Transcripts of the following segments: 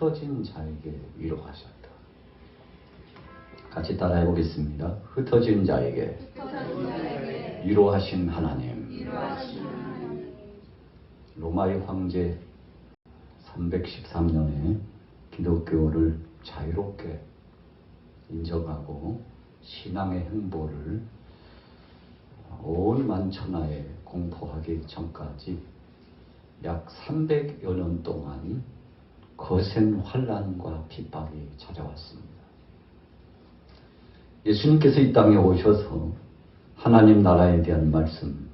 흩어진 자에게 위로하셨다. 같이 따라해 보겠습니다. 흩어진 자에게 위로하신 하나님. 로마의 황제 313년에 기독교를 자유롭게 인정하고 신앙의 행보를 온 만천하에 공포하기 전까지 약 300여 년 동안 거센 환난과 핍박이 찾아왔습니다. 예수님께서 이 땅에 오셔서 하나님 나라에 대한 말씀,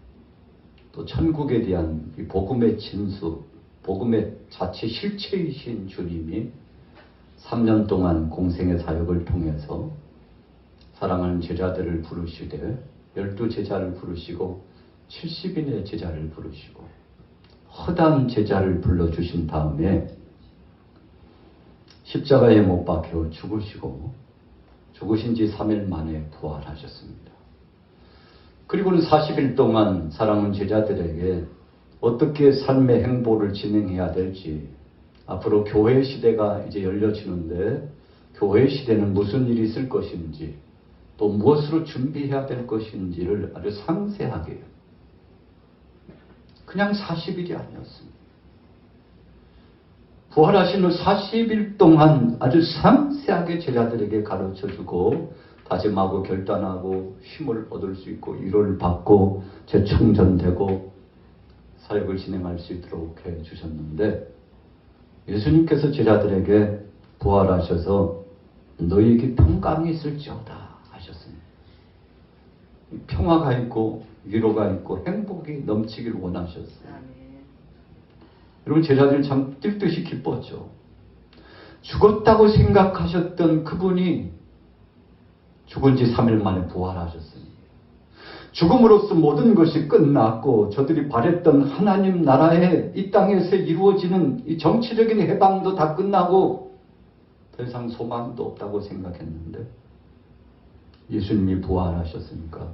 또 천국에 대한 이 복음의 진수, 복음의 자체 실체이신 주님이 3년 동안 공생의 사역을 통해서 사랑하는 제자들을 부르시되 12제자를 부르시고 70인의 제자를 부르시고 허다한 제자를 불러주신 다음에 십자가에 못 박혀 죽으시고 죽으신 지 3일 만에 부활하셨습니다. 그리고는 40일 동안 사랑하는 제자들에게 어떻게 삶의 행보를 진행해야 될지, 앞으로 교회 시대가 이제 열려지는데 교회 시대는 무슨 일이 있을 것인지, 또 무엇으로 준비해야 될 것인지를 아주 상세하게, 그냥 40일이 아니었습니다. 부활하신 후 40일 동안 아주 상세하게 제자들에게 가르쳐주고 다짐하고 결단하고 힘을 얻을 수 있고 위로를 받고 재충전되고 사역을 진행할 수 있도록 해주셨는데, 예수님께서 제자들에게 부활하셔서 너희에게 평강이 있을지어다 하셨습니다. 평화가 있고 위로가 있고 행복이 넘치기를 원하셨어요. 여러분, 제자들이 참 뛸 듯이 기뻤죠. 죽었다고 생각하셨던 그분이 죽은 지 3일 만에 부활하셨습니다. 죽음으로써 모든 것이 끝났고 저들이 바랬던 하나님 나라에 이 땅에서 이루어지는 이 정치적인 해방도 다 끝나고 더 이상 소망도 없다고 생각했는데 예수님이 부활하셨으니까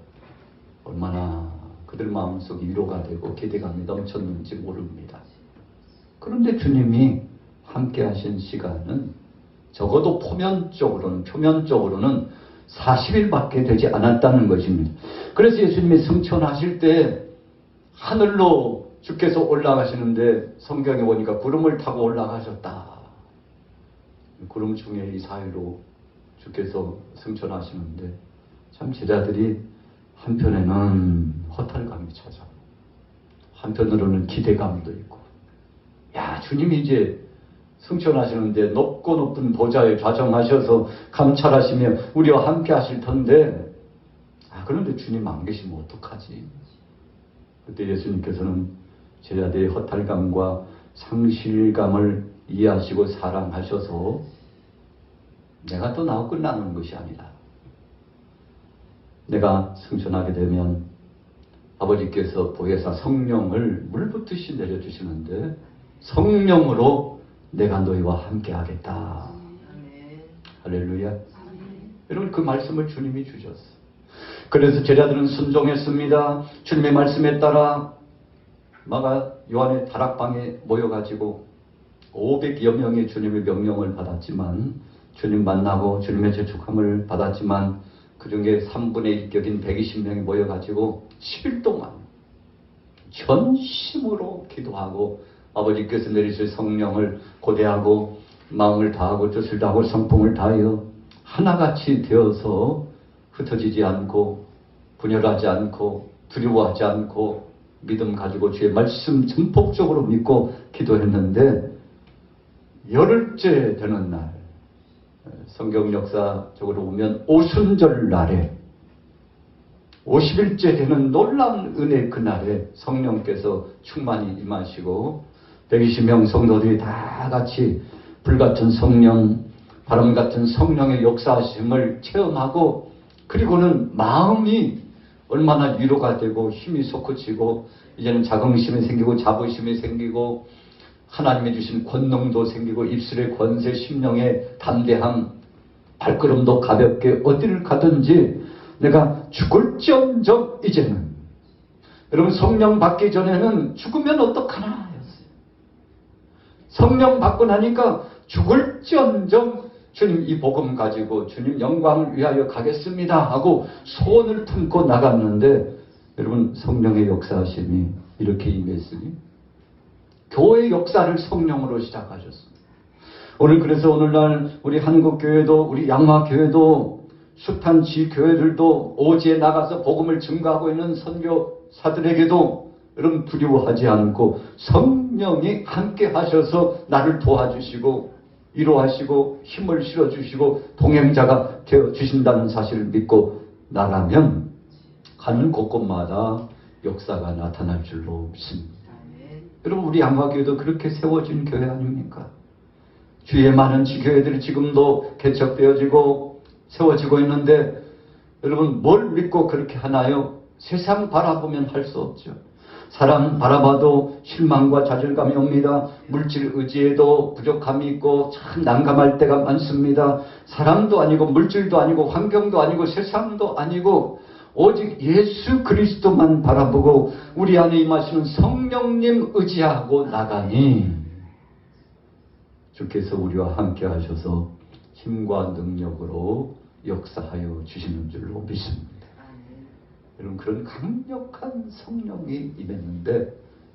얼마나 그들 마음속에 위로가 되고 기대감이 넘쳤는지 모릅니다. 그런데 주님이 함께 하신 시간은 적어도 표면적으로는 40일밖에 되지 않았다는 것입니다. 그래서 예수님이 승천하실 때 하늘로 주께서 올라가시는데 성경에 보니까 구름을 타고 올라가셨다. 구름 중에 이 사이로 주께서 승천하시는데 참 제자들이 한편에는 허탈감이 찾아오고 한편으로는 기대감도 있고, 야, 주님이 이제 승천하시는데 높고 높은 보좌에 좌정하셔서 감찰하시며 우리와 함께 하실 텐데, 그런데 주님 안 계시면 어떡하지? 그때 예수님께서는 제자들의 허탈감과 상실감을 이해하시고 사랑하셔서 내가 또 나고 끝나는 것이 아니다. 내가 승천하게 되면 아버지께서 보혜사 성령을 물붓듯이 내려주시는데 성령으로 내가 너희와 함께 하겠다. 할렐루야. 여러분, 그 말씀을 주님이 주셨어요. 그래서 제자들은 순종했습니다. 주님의 말씀에 따라 요한의 다락방에 모여가지고 500여 명의 주님의 명령을 받았지만, 주님 만나고 주님의 재촉함을 받았지만 그 중에 3분의 1격인 120명이 모여가지고 10일 동안 전심으로 기도하고 아버지께서 내리실 성령을 고대하고 마음을 다하고 뜻을 다하고 성품을 다하여 하나같이 되어서 흩어지지 않고 분열하지 않고 두려워하지 않고 믿음 가지고 주의 말씀 전폭적으로 믿고 기도했는데, 열흘째 되는 날, 성경 역사적으로 보면 오순절 날에 50일째 되는 놀라운 은혜 그날에 성령께서 충만히 임하시고 120명 성도들이 다 같이 불같은 성령, 바람같은 성령의 역사하심을 체험하고, 그리고는 마음이 얼마나 위로가 되고 힘이 솟구치고 이제는 자긍심이 생기고 자부심이 생기고 하나님이 주신 권능도 생기고 입술의 권세, 심령의 담대함, 발걸음도 가볍게 어디를 가든지 내가 죽을지언정 이제는, 여러분, 성령 받기 전에는 죽으면 어떡하나 였어요. 성령 받고 나니까 죽을지언정 주님 이 복음 가지고 주님 영광을 위하여 가겠습니다 하고 소원을 품고 나갔는데, 여러분 성령의 역사하심이 이렇게 임했으니 교회 역사를 성령으로 시작하셨습니다. 오늘 그래서 오늘날 우리 한국교회도 우리 양화교회도 숱한 지교회들도 오지에 나가서 복음을 증거하고 있는 선교사들에게도 여러분 두려워하지 않고 성령이 함께 하셔서 나를 도와주시고 위로하시고 힘을 실어주시고 동행자가 되어주신다는 사실을 믿고 나가면 가는 곳곳마다 역사가 나타날 줄로 믿습니다. 여러분 우리 양화교회도 그렇게 세워진 교회 아닙니까? 주위에 많은 지교회들이 지금도 개척되어지고 세워지고 있는데, 여러분 뭘 믿고 그렇게 하나요? 세상 바라보면 할 수 없죠. 사람 바라봐도 실망과 좌절감이 옵니다. 물질 의지에도 부족함이 있고 참 난감할 때가 많습니다. 사람도 아니고 물질도 아니고 환경도 아니고 세상도 아니고 오직 예수 그리스도만 바라보고 우리 안에 임하시는 성령님 의지하고 나가니 주께서 우리와 함께 하셔서 힘과 능력으로 역사하여 주시는 줄로 믿습니다. 여러분 그런 강력한 성령이 임했는데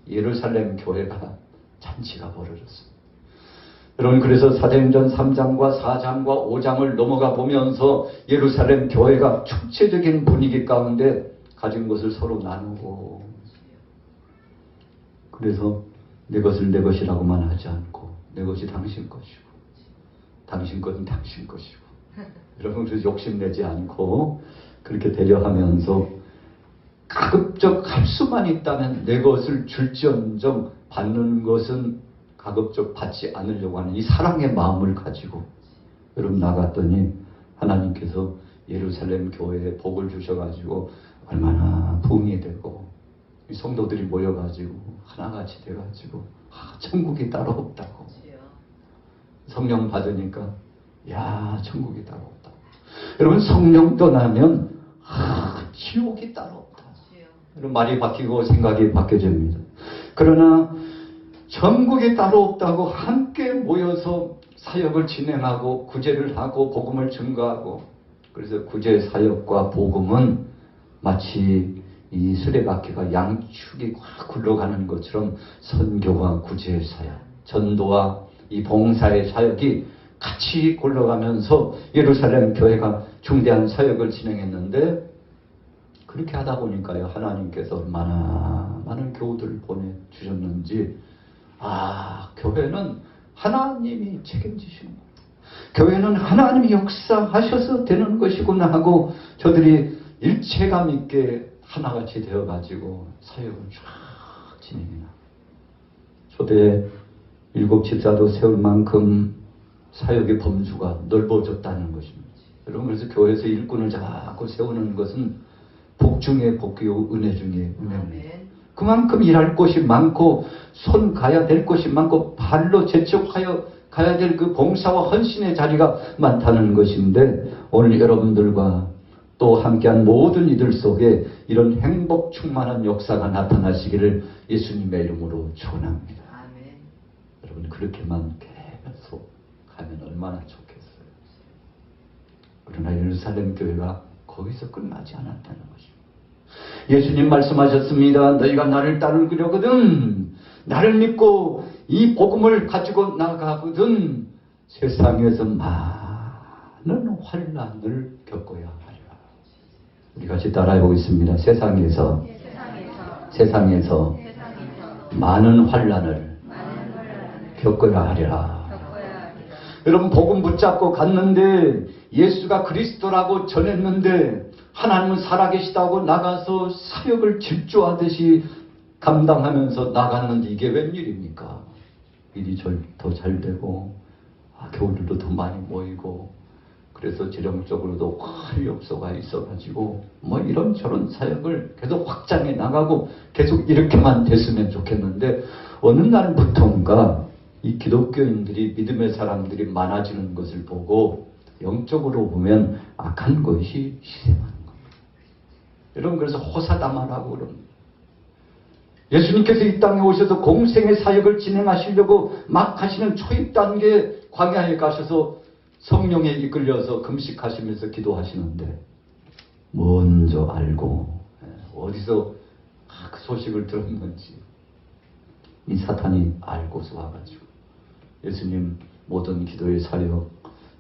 예루살렘 교회가 잔치가 벌어졌습니다. 여러분 그래서 사도행전 3장과 4장과 5장을 넘어가 보면서 예루살렘 교회가 축제적인 분위기 가운데 가진 것을 서로 나누고, 그래서 내 것을 내 것이라고만 하지 않고 내 것이 당신 것이고 당신 것은 당신 것이고, 여러분 그래서 욕심내지 않고 그렇게 대려하면서 가급적 할 수만 있다면 내 것을 줄지언정 받는 것은 가급적 받지 않으려고 하는 이 사랑의 마음을 가지고 여러분 나갔더니 하나님께서 예루살렘 교회에 복을 주셔가지고 얼마나 부흥이 되고 이 성도들이 모여가지고 하나같이 돼가지고 천국이 따로 없다고, 성령 받으니까 야 천국이 따로 없다고. 여러분 성령 떠나면 지옥이 따로 없다. 여러분 말이 바뀌고 생각이 바뀌어집니다. 그러나 천국이 따로 없다고 함께 모여서 사역을 진행하고 구제를 하고 복음을 증거하고, 그래서 구제 사역과 복음은 마치 이 수레바퀴가 양축이 확 굴러가는 것처럼 선교와 구제 사역, 전도와 이 봉사의 사역이 같이 굴러가면서 예루살렘 교회가 중대한 사역을 진행했는데, 그렇게 하다 보니까요 하나님께서 얼마나 많은 교우들을 보내주셨는지, 교회는 하나님이 책임지시는 거예요. 교회는 하나님이 역사하셔서 되는 것이구나 하고 저들이 일체감 있게 하나같이 되어가지고 사역을 쫙 진행해요. 초대 7 집사도 세울 만큼 사역의 범주가 넓어졌다는 것입니다. 여러분 그래서 교회에서 일꾼을 자꾸 세우는 것은 복 중에 복이요 은혜 중에 은혜입니다. 그만큼 일할 곳이 많고 손 가야 될 곳이 많고 발로 재촉하여 가야 될 그 봉사와 헌신의 자리가 많다는 것인데, 오늘 여러분들과 또 함께한 모든 이들 속에 이런 행복 충만한 역사가 나타나시기를 예수님의 이름으로 축원합니다. 여러분 그렇게만 계속 가면 얼마나 좋겠어요. 그러나 예루살렘 교회가 거기서 끝나지 않았다는 것입니다. 예수님 말씀하셨습니다. 너희가 나를 따르려거든, 나를 믿고 이 복음을 가지고 나가거든 세상에서 많은 환난을 겪어야 하리라. 우리 같이 따라해 보겠습니다. 세상에서 많은 환난을 겪어야 하리라. 여러분 복음 붙잡고 갔는데 예수가 그리스도라고 전했는데 하나님은 살아계시다고 나가서 사역을 질주하듯이 감당하면서 나갔는데 이게 웬일입니까? 일이 더 잘 되고 교우들도 더 많이 모이고, 그래서 재정적으로도 활력소가 있어가지고 뭐 이런저런 사역을 계속 확장해 나가고 계속 이렇게만 됐으면 좋겠는데, 어느 날부터인가 이 기독교인들이 믿음의 사람들이 많아지는 것을 보고 영적으로 보면 악한 것이 시샘하는 겁니다. 여러분 그래서 호사다마라고 그럽니다. 예수님께서 이 땅에 오셔서 공생의 사역을 진행하시려고 막 하시는 초입 단계 광야에 가셔서 성령에 이끌려서 금식하시면서 기도하시는데 먼저 알고 어디서 그 소식을 들었는지 이 사탄이 알고서 와가지고 예수님 모든 기도의 사역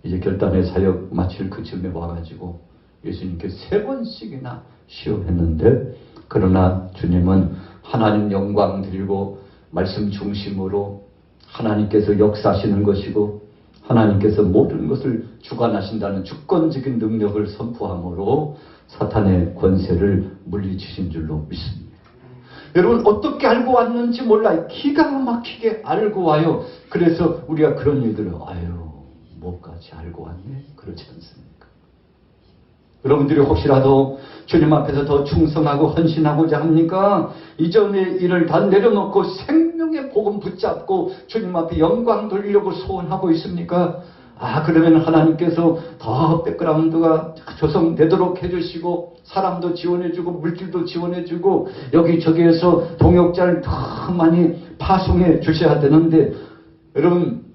이제 결단의 사역 마칠 그 즈음에 와가지고 예수님께 3번씩이나 시험했는데 그러나 주님은 하나님 영광 드리고 말씀 중심으로 하나님께서 역사하시는 것이고 하나님께서 모든 것을 주관하신다는 주권적인 능력을 선포함으로 사탄의 권세를 물리치신 줄로 믿습니다. 여러분 어떻게 알고 왔는지 몰라요. 기가 막히게 알고 와요. 그래서 우리가 그런 일들을 뭐까지 알고 왔네? 그렇지 않습니까? 여러분들이 혹시라도 주님 앞에서 더 충성하고 헌신하고자 합니까? 이전의 일을 다 내려놓고 생명의 복음 붙잡고 주님 앞에 영광 돌리려고 소원하고 있습니까? 그러면 하나님께서 더 백그라운드가 조성되도록 해주시고 사람도 지원해주고 물질도 지원해주고 여기저기에서 동역자를 더 많이 파송해 주셔야 되는데 여러분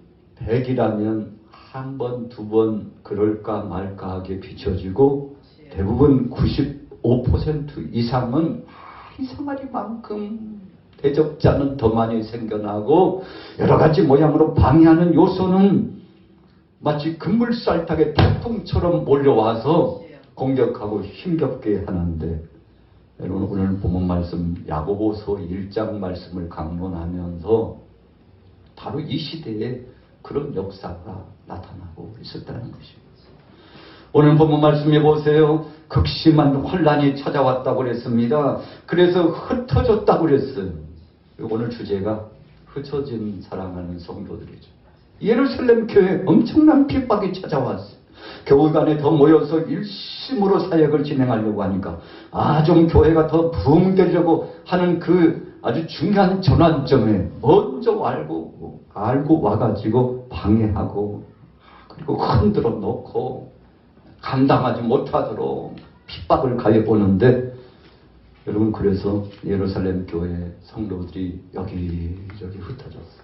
100이라면 한 번, 2번 그럴까 말까 하게 비춰지고 대부분 95% 이상은 이상하리만큼 대적자는 더 많이 생겨나고 여러 가지 모양으로 방해하는 요소는 마치 급물살탁의 태풍처럼 몰려와서 공격하고 힘겹게 하는데 여러분 오늘 본문 말씀 야고보서 1장 말씀을 강론하면서 바로 이 시대에 그런 역사가 나타나고 있었다는 것입니다. 오늘 본문 말씀해 보세요. 극심한 혼란이 찾아왔다고 그랬습니다. 그래서 흩어졌다고 그랬어요. 오늘 주제가 흩어진 사랑하는 성도들이죠. 예루살렘 교회에 엄청난 핍박이 찾아왔어요. 교회관에 더 모여서 일심으로 사역을 진행하려고 하니까 좀 교회가 더 부흥되려고 하는 그 아주 중요한 전환점에 먼저 알고 와가지고 방해하고 그리고 흔들어 놓고 감당하지 못하도록 핍박을 가해보는데 여러분 그래서 예루살렘 교회 성도들이 여기저기 흩어졌어요.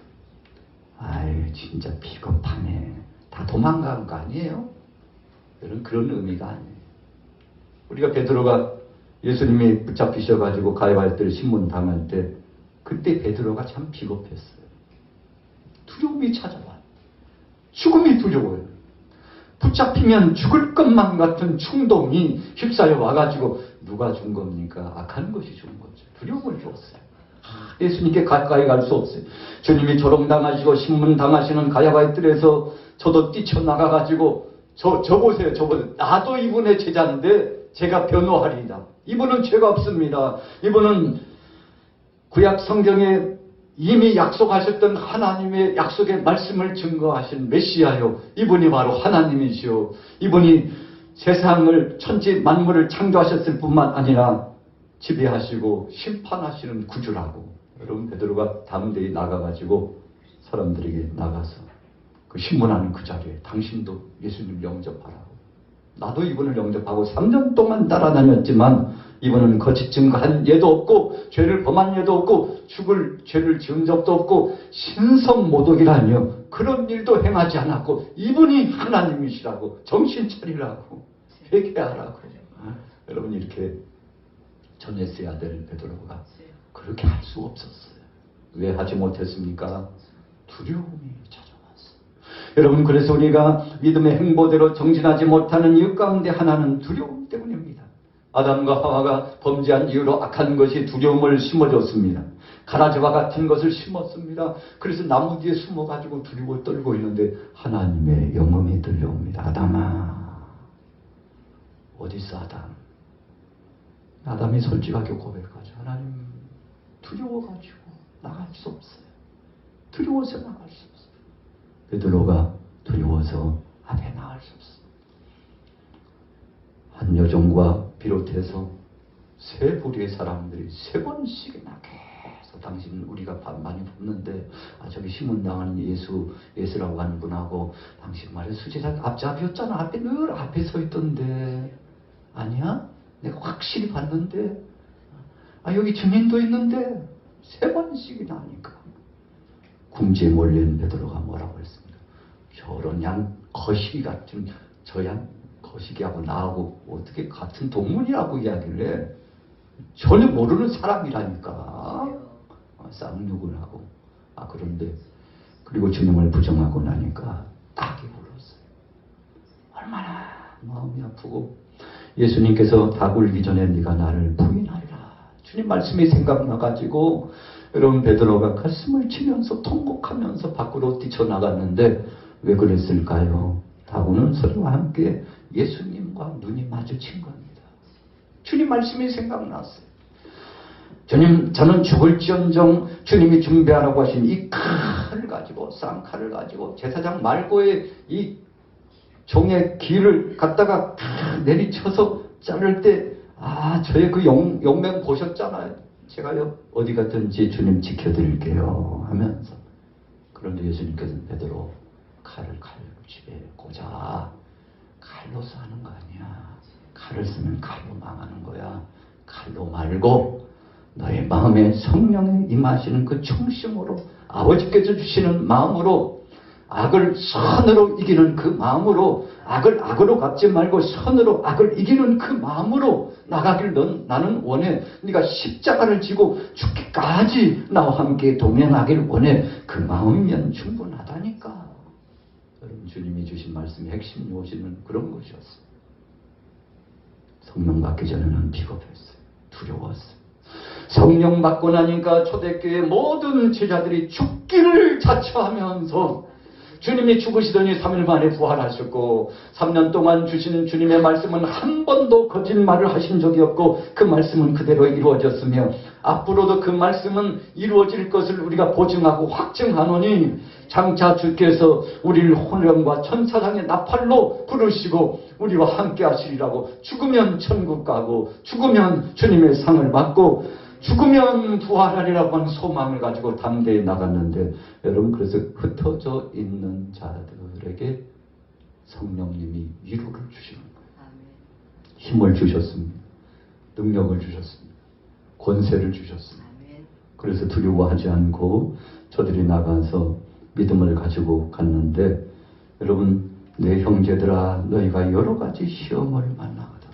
진짜 비겁하네. 다 도망간 거 아니에요? 여러분 그런 의미가 아니에요. 우리가 베드로가 예수님이 붙잡히셔가지고 가해바리들 신문 당할 때 그때 베드로가 참 비겁했어요. 두려움이 찾아와요. 죽음이 두려워요. 붙잡히면 죽을 것만 같은 충동이 휩싸여 와가지고 누가 준 겁니까? 악한 것이 준 거죠. 두려움을 주었어요. 예수님께 가까이 갈 수 없어요. 주님이 조롱당하시고 신문당하시는 가야바이들에서 저도 뛰쳐나가가지고 저 보세요. 나도 이분의 제자인데 제가 변호하리이다. 이분은 죄가 없습니다. 이분은 구약 성경에 이미 약속하셨던 하나님의 약속의 말씀을 증거하신 메시아요. 이분이 바로 하나님이시오. 이분이 세상을 천지 만물을 창조하셨을 뿐만 아니라 지배하시고 심판하시는 구주라고. 여러분 베드로가 담대히 나가가지고 사람들에게 나가서 그 신문하는 그 자리에 당신도 예수님 영접하라고. 나도 이분을 영접하고 3년 동안 따라다녔지만 이분은 거짓 증거한 예도 없고 죄를 범한 예도 없고 죽을 죄를 지은 적도 없고 신성모독이라며 그런 일도 행하지 않았고 이분이 하나님이시라고 정신 차리라고 회개하라고. 여러분 이렇게 전했어야 될 베드로가 그렇게 할 수 없었어요. 왜 하지 못했습니까? 두려움이 찾아왔어요. 여러분 그래서 우리가 믿음의 행보대로 정진하지 못하는 이유 가운데 하나는 두려움 때문입니다. 아담과 하와가 범죄한 이유로 악한 것이 두려움을 심어줬습니다. 가라지와 같은 것을 심었습니다. 그래서 나무 뒤에 숨어가지고 두려워 떨고 있는데 하나님의 영음이 들려옵니다. 아담아 어디 있어 아담? 아담이 솔직하게 고백하죠. 하나님 두려워가지고 나갈 수 없어요. 두려워서 나갈 수 없어요. 베드로가 두려워서 앞에 나갈 수 없어요. 한 여종과 비롯해서 세 부류의 사람들이 3번씩이나 계속 당신 우리가 많이 봤는데 저기 신문당하는 예수라고 하는 분하고 당신 말에 수제자 앞잡이였잖아. 앞에 늘 앞에 서 있던데 아니야? 내가 확실히 봤는데 여기 증인도 있는데 3번씩이나 하니까 궁지에 몰린 베드로가 뭐라고 했습니까? 저런 양 거시기 같은 저 양 거시기하고 나하고 어떻게 같은 동문이라고 이야기를 해. 전혀 모르는 사람이라니까. 쌍욕을 하고. 그런데 그리고 주님을 부정하고 나니까 딱이 울었어요. 얼마나 마음이 아프고. 예수님께서 닭 울기 전에 네가 나를 부인하리라. 주님 말씀이 생각나가지고 여러분 베드로가 가슴을 치면서 통곡하면서 밖으로 뛰쳐나갔는데 왜 그랬을까요? 닭 우는 소리와 함께 예수님과 눈이 마주친 겁니다. 주님 말씀이 생각났어요. 주님, 저는 죽을지언정 주님이 준비하라고 하신 이 칼을 가지고, 쌍칼을 가지고 제사장 말고의 이 종의 귀를 갖다가 내리쳐서 자를 때, 저의 그 용맹 보셨잖아요. 제가요, 어디 갔든지 주님 지켜드릴게요 하면서. 그런데 예수님께서는 베드로, 칼을 칼집에 꽂아. 칼로서 하는 거 아니야. 칼을 쓰면 칼로 망하는 거야. 칼로 말고 너의 마음에 성령이 임하시는 그 충심으로, 아버지께서 주시는 마음으로, 악을 선으로 이기는 그 마음으로, 악을 악으로 갚지 말고 선으로 악을 이기는 그 마음으로 나가길 나는 원해. 네가 십자가를 지고 죽기까지 나와 함께 동행하길 원해. 그 마음이면 충분하다니까. 여러분, 주님이 주신 말씀의 핵심 요지는 그런 것이었어요. 성령 받기 전에는 비겁했어요. 두려웠어요. 성령 받고 나니까 초대교회 모든 제자들이 죽기를 자처하면서 주님이 죽으시더니 3일 만에 부활하셨고 3년 동안 주시는 주님의 말씀은 한 번도 거짓말을 하신 적이 없고 그 말씀은 그대로 이루어졌으며 앞으로도 그 말씀은 이루어질 것을 우리가 보증하고 확증하노니 장차 주께서 우리를 혼령과 천사장의 나팔로 부르시고 우리와 함께 하시리라고, 죽으면 천국 가고 죽으면 주님의 상을 받고 죽으면 부활하리라고 하는 소망을 가지고 담대히 나갔는데, 여러분, 그래서 흩어져 있는 자들에게 성령님이 위로를 주시는 거예요. 힘을 주셨습니다. 능력을 주셨습니다. 권세를 주셨습니다. 그래서 두려워하지 않고 저들이 나가서 믿음을 가지고 갔는데, 여러분, 내 형제들아, 너희가 여러 가지 시험을 만나거든.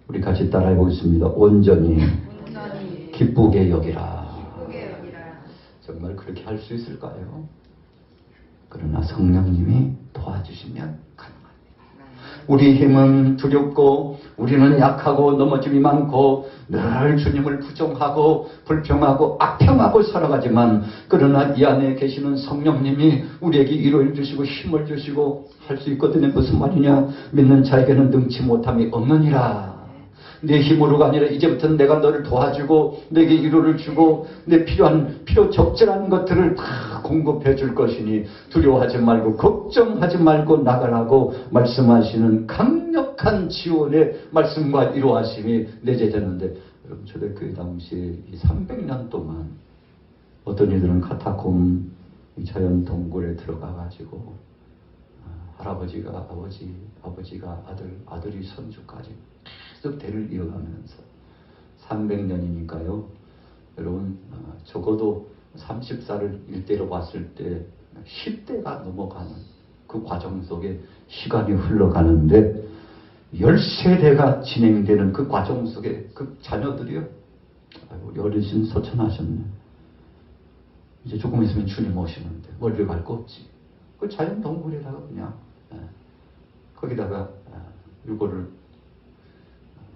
우리 같이 따라해 보겠습니다. 온전히 기쁘게 여기라. 정말 그렇게 할 수 있을까요? 그러나 성령님이 도와주시면 가능합니다. 우리 힘은 두렵고 우리는 약하고 넘어짐이 많고 늘 주님을 부정하고 불평하고 악평하고 살아가지만, 그러나 이 안에 계시는 성령님이 우리에게 위로를 주시고 힘을 주시고 할 수 있거든요. 무슨 말이냐? 믿는 자에게는 능치 못함이 없느니라. 내 힘으로가 아니라 이제부터는 내가 너를 도와주고 내게 위로를 주고 내 필요 적절한 것들을 다 공급해 줄 것이니 두려워하지 말고 걱정하지 말고 나가라고 말씀하시는 강력한 지원의 말씀과 위로하심이 내재되는데, 여러분, 초대교회 당시에 이 300년 동안 어떤 이들은 카타콤 이 자연 동굴에 들어가 가지고 할아버지가 아버지, 아버지가 아들, 아들이 선주까지 계속 대를 이어가면서 300년이니까요. 여러분, 적어도 30살을 일대로 봤을 때 10대가 넘어가는 그 과정 속에 시간이 흘러가는데 13대가 진행되는 그 과정 속에 그 자녀들이요. 아이고, 어르신 소천하셨네. 이제 조금 있으면 주님 오시는데 멀리 갈 거 없지. 그 자연 동굴에다가 그냥 거기다가 유고를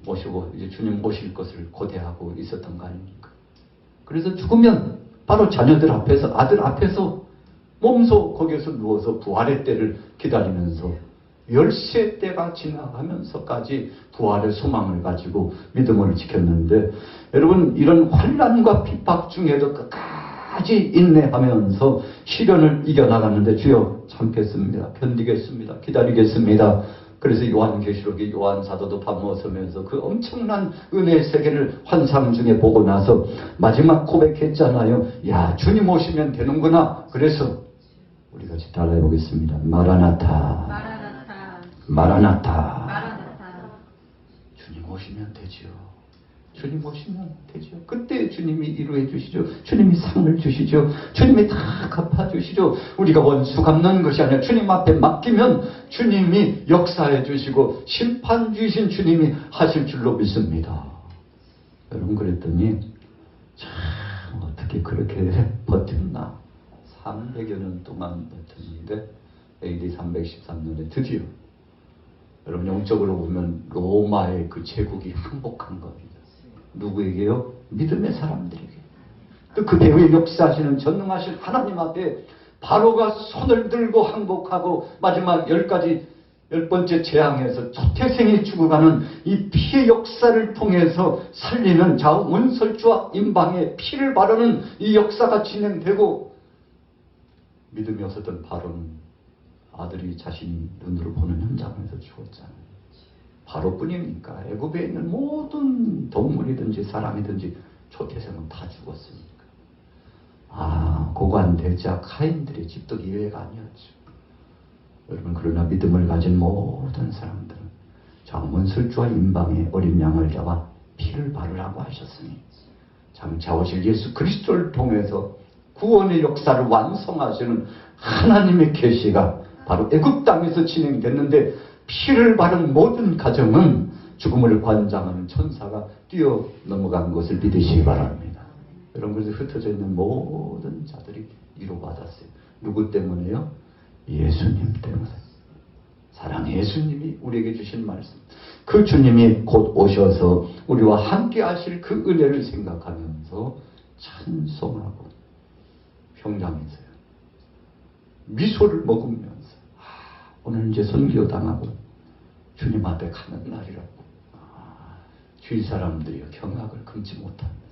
모시고 이제 주님 오실 것을 고대하고 있었던 거 아닙니까? 그래서 죽으면 바로 자녀들 앞에서, 아들 앞에서 몸소 거기에서 누워서 부활의 때를 기다리면서 13대가 지나가면서까지 부활의 소망을 가지고 믿음을 지켰는데, 여러분, 이런 환난과 핍박 중에도 끝까지 인내하면서 시련을 이겨나갔는데, 주여 참겠습니다, 견디겠습니다, 기다리겠습니다. 그래서 요한계시록의 요한 사도도 밥 먹으면서 그 엄청난 은혜의 세계를 환상 중에 보고 나서 마지막 고백했잖아요. 야, 주님 오시면 되는구나. 그래서 우리 같이 따라해 보겠습니다. 마라나타, 마라나타, 마라나타. 주님 오시면 되죠. 주님 오시면 되죠. 그때 주님이 이루어 주시죠. 주님이 상을 주시죠. 주님이 다 갚아주시죠. 우리가 원수 갚는 것이 아니라 주님 앞에 맡기면 주님이 역사해 주시고 심판 주신 주님이 하실 줄로 믿습니다. 여러분, 그랬더니 참 어떻게 그렇게 버텼나. 300여 년 동안 버텼는데 AD 313년에 드디어, 여러분, 영적으로 보면 로마의 그 제국이 항복한 겁니다. 누구에게요? 믿음의 사람들에게. 또 그대의 역사하시는 전능하신 하나님 앞에 바로가 손을 들고 항복하고 마지막 10번째 재앙에서 초태생이 죽어가는 이 피의 역사를 통해서 살리는 문설주와 임방의 피를 바르는 이 역사가 진행되고, 믿음이 없었던 바로는 아들이 자신이 눈으로 보는 현장에서 죽었잖아요. 바로뿐입니까? 애굽에 있는 모든 동물이든지 사람이든지 초태생은 다 죽었으니까. 고관 대자 카인들의 집도 예외가 아니었죠. 여러분, 그러나 믿음을 가진 모든 사람들은 문설주와 임방의 어린 양을 잡아 피를 바르라고 하셨으니 장차 오실 예수 그리스도를 통해서 구원의 역사를 완성하시는 하나님의 계시가 바로 애굽 땅에서 진행됐는데, 피를 바른 모든 가정은 죽음을 관장하는 천사가 뛰어 넘어간 것을 믿으시기 바랍니다. 여러분, 그래서 흩어져 있는 모든 자들이 위로받았어요. 누구 때문에요? 예수님 때문에. 사랑의 예수님이 우리에게 주신 말씀, 그 주님이 곧 오셔서 우리와 함께 하실 그 은혜를 생각하면서 찬송하고 평장에서요 미소를 머금으면서 오늘 이제 선교 당하고 주님 앞에 가는 날이라고 주위 사람들이 경악을 금치 못합니다.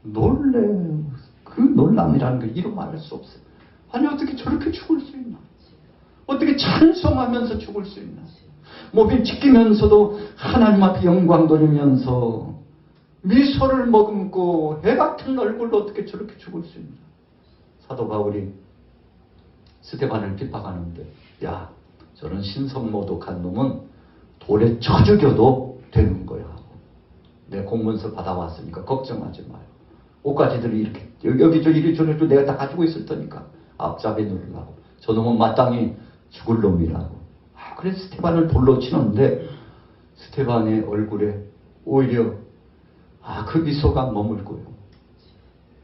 놀래요. 그 놀람이라는 걸 이루 말할 수 없어요. 아니, 어떻게 저렇게 죽을 수 있나? 어떻게 찬송하면서 죽을 수 있나? 몸이 찢기면서도 하나님 앞에 영광 돌리면서 미소를 머금고 해 같은 얼굴로 어떻게 저렇게 죽을 수 있나? 사도 바울이 스데반을 핍박하는데, 야, 저런 신성모독한 놈은 돌에 쳐 죽여도 되는 거야 하고, 내 공문서 받아왔으니까 걱정하지 마요. 옷가지들이 이렇게 여기저기 이리저리 내가 다 가지고 있을 테니까 앞잡이 누르라고. 저놈은 마땅히 죽을 놈이라고. 그래서 스테반을 돌로 치는데 스테반의 얼굴에 오히려 그 미소가 머물고요.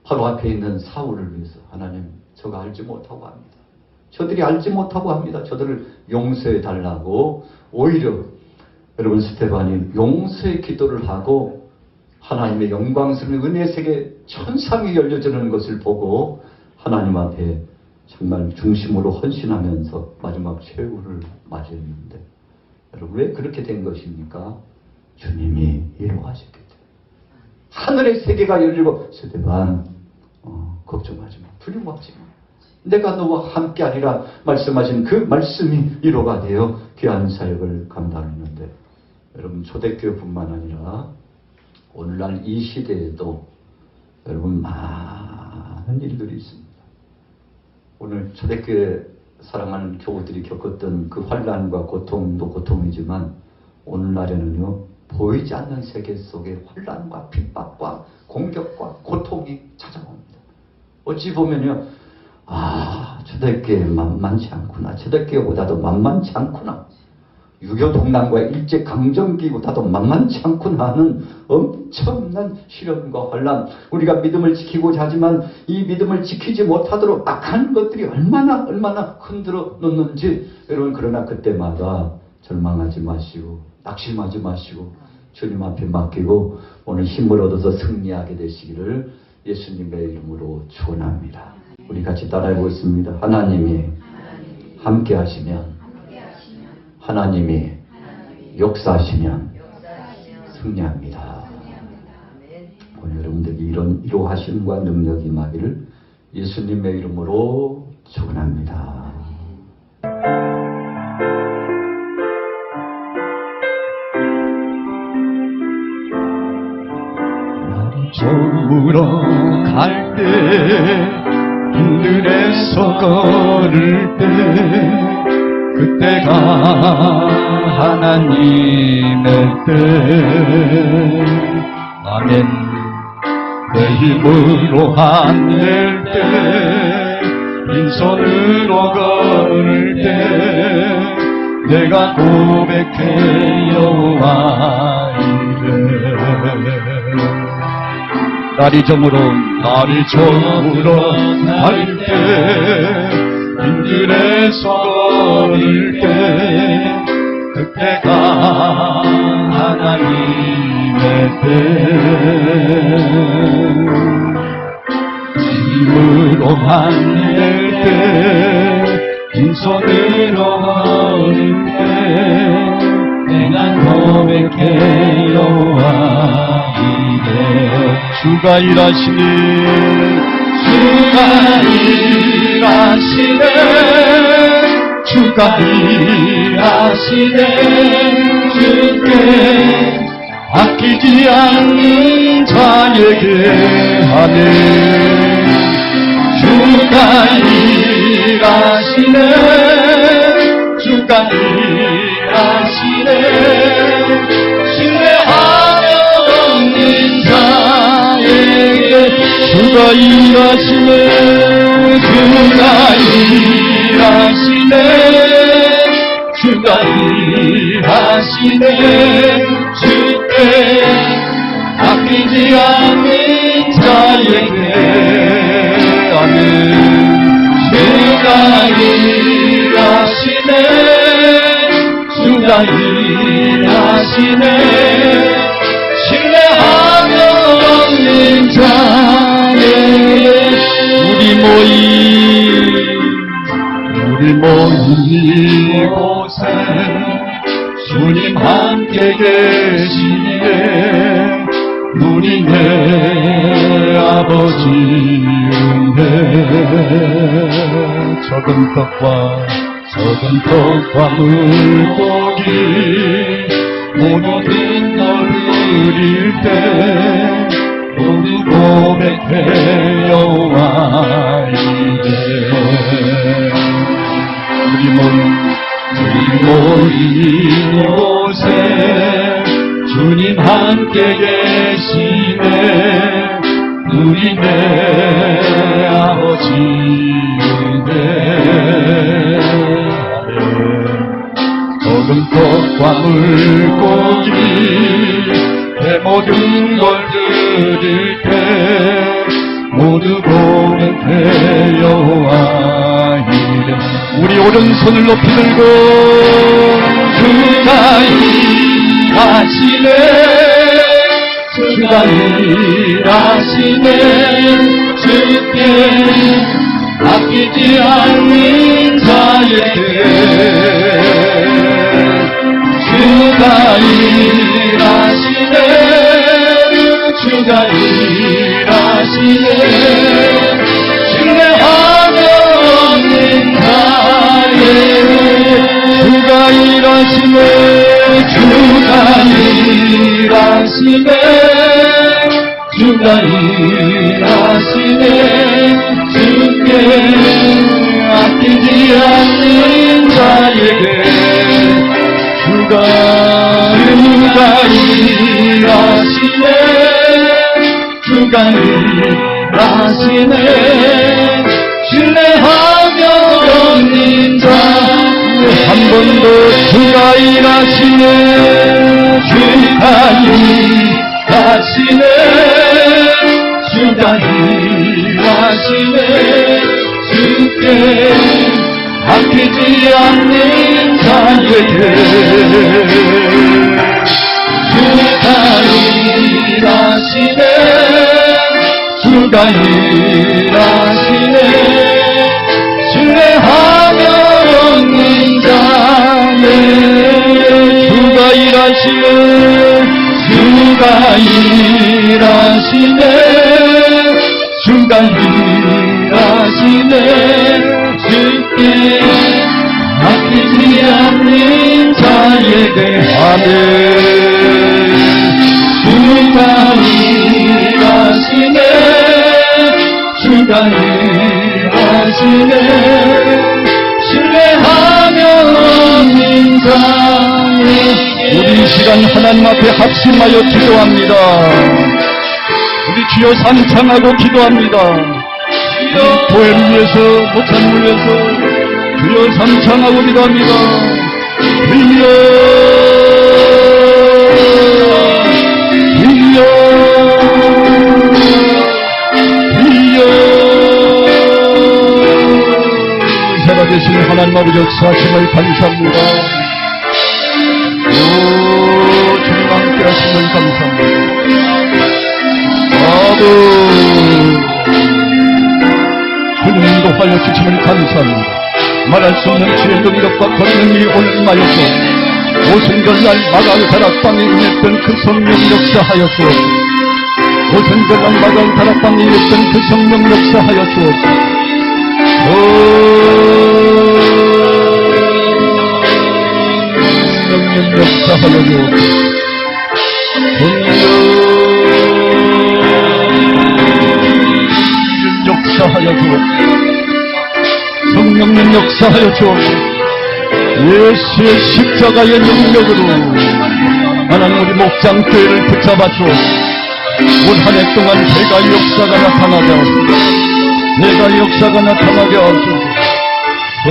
바로 앞에 있는 사울을 위해서, 하나님, 저가 알지 못하고 합니다. 저들이 알지 못하고 합니다. 저들을 용서해 달라고. 오히려 여러분, 스테반이 용서의 기도를 하고 하나님의 영광스러운 은혜 세계 천상이 열려지는 것을 보고 하나님 앞에 정말 중심으로 헌신하면서 마지막 최후를 맞이했는데, 여러분, 왜 그렇게 된 것입니까? 주님이 이루어하셨기 때문에. 하늘의 세계가 열리고, 스테반, 걱정하지 마, 두려워하지 마, 내가 너와 함께 하리라 말씀하신 그 말씀이 이루어가 되어 귀한 사역을 감당했는데, 여러분, 초대교회뿐만 아니라 오늘날 이 시대에도 여러분 많은 일들이 있습니다. 오늘 초대교회 사랑하는 교우들이 겪었던 그 환난과 고통도 고통이지만, 오늘날에는요 보이지 않는 세계 속에 환난과 핍박과 공격과 고통이 찾아옵니다. 어찌 보면요, 초대교회 만만치 않구나, 초대교회보다도 만만치 않구나, 유교 동남과 일제 강점기보다도 만만치 않구나 하는 엄청난 시련과 환난, 우리가 믿음을 지키고자 하지만 이 믿음을 지키지 못하도록 악한 것들이 얼마나 흔들어 놓는지, 여러분, 그러나 그때마다 절망하지 마시고 낙심하지 마시고 주님 앞에 맡기고 오늘 힘을 얻어서 승리하게 되시기를 예수님의 이름으로 축원합니다. 우리 같이 따라해보겠습니다. 하나님이 함께 하시면, 하나님이 역사하시면 승리합니다. 오늘 여러분들이 이런 이루하심과 능력이 임하기를 예수님의 이름으로 축원합니다. 저물어 갈 때, 힘들에서 걸을 때, 그때가 하나님의 때, 아멘. 내 힘으로 안 될 때, 빈손으로 걸을 때, 내가 고백해 여호와 이래. 날이 저물어 갈 때, 빈들에서 걸을 때, 그때가 하나님의 때. 힘으로 안 될 때, 빈손으로 걸을 때, 내가 고백해 여호와 이래. 주가 일하시네, 주가 일하시네, 주가 일하시네. 주께 아끼지 않는 자에게 하네. 주가 일하시네, 주가 일하시네. 신뢰하며 없는 자에게 주가 일하시네, 주가 일하시네, 주가 일하시네. 주께 아끼지 않는 자에게 아멘. 주가 일하시네, 주가 일하시네. 신뢰하며 없는 자에게 우리 모인 이곳에 주님 함께 계시네. 눈이 내 아버지 은혜. 적은 떡과 물고기 모든 걸 드릴 때 모두 고백해 여호와 이래. 우리 모인 이곳에 주님 함께 계시네. 우리 내 아버지 은혜. 적은 떡과 물고기 내 모든 걸 드릴 때 모두 고백해 여호와 이래. 우리 오른손을 높이 들고 주가 일하시네, 주가 일하시네. 주께 아끼지 않는 자에게 주가 일하시네, 주가 일하시네. 신뢰하며 없는 자에게 주가 일하시네, 주가 일하시네, 주가 일하시네. 주께 아끼지 않는 자에게 주가 일하시네, 주가 일하시네. 신뢰하며 없는 자 한 번 더 주가 일하시네, 주가 일하시네, 주가 일하시네. 주께 아끼지 않는 자에게 주가 일하시네, 주가 일하시네. 신뢰하며 없는 자에 주가 일하시네, 주가 일하시네, 주가 일하시네. 주께 아끼지 않는 자에게 아멘. 주가 일하시네, 주가 일하시네. 신뢰하며 없는 자에게 우리 이 시간 하나님 앞에 합심하여 기도합니다. 주여 삼창하고 기도합니다. 교회를 위해서, 목사님을 위해서 주여 삼창하고 기도합니다. 주여, 주여, 주여. 살아계신 하나님 아버지 역사하심을 감사합니다. 오, 주님 함께 하심을 감사합니다. 아버, 주님도 하여 주심을 감사합니다. 말할 수 없는 주의 능력과 권능이 오늘 마여서 오순절날 마갈 다락방에 임했던 그 성령 역사하여 주옵소서. 오순절날 마갈 다락방에 임했던 그 성령 역사하여 주옵소서. 성령 역사하여 주옵소서. 역사하여 주옵소서. 성령님 역사하여 주옵소서. 예수의 십자가의 능력으로 하나님 우리 목장교회를 붙잡아 주옵소서. 올 한 해 동안 대가 역사가 나타나게 하소서. 대가 역사가 나타나게 하소서.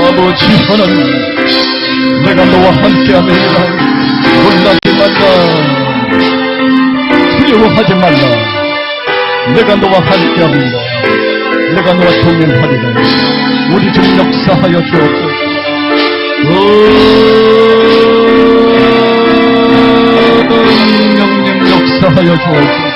아버지 하나님, 내가 너와 함께하느니라. 놀라지 말라, 두려워하지 말라. 내가 너와 함께합니다. 내가 너와 동행하리라. 우리 좀 역사하여 주옵소서. 성령님 역사하여 주옵소서.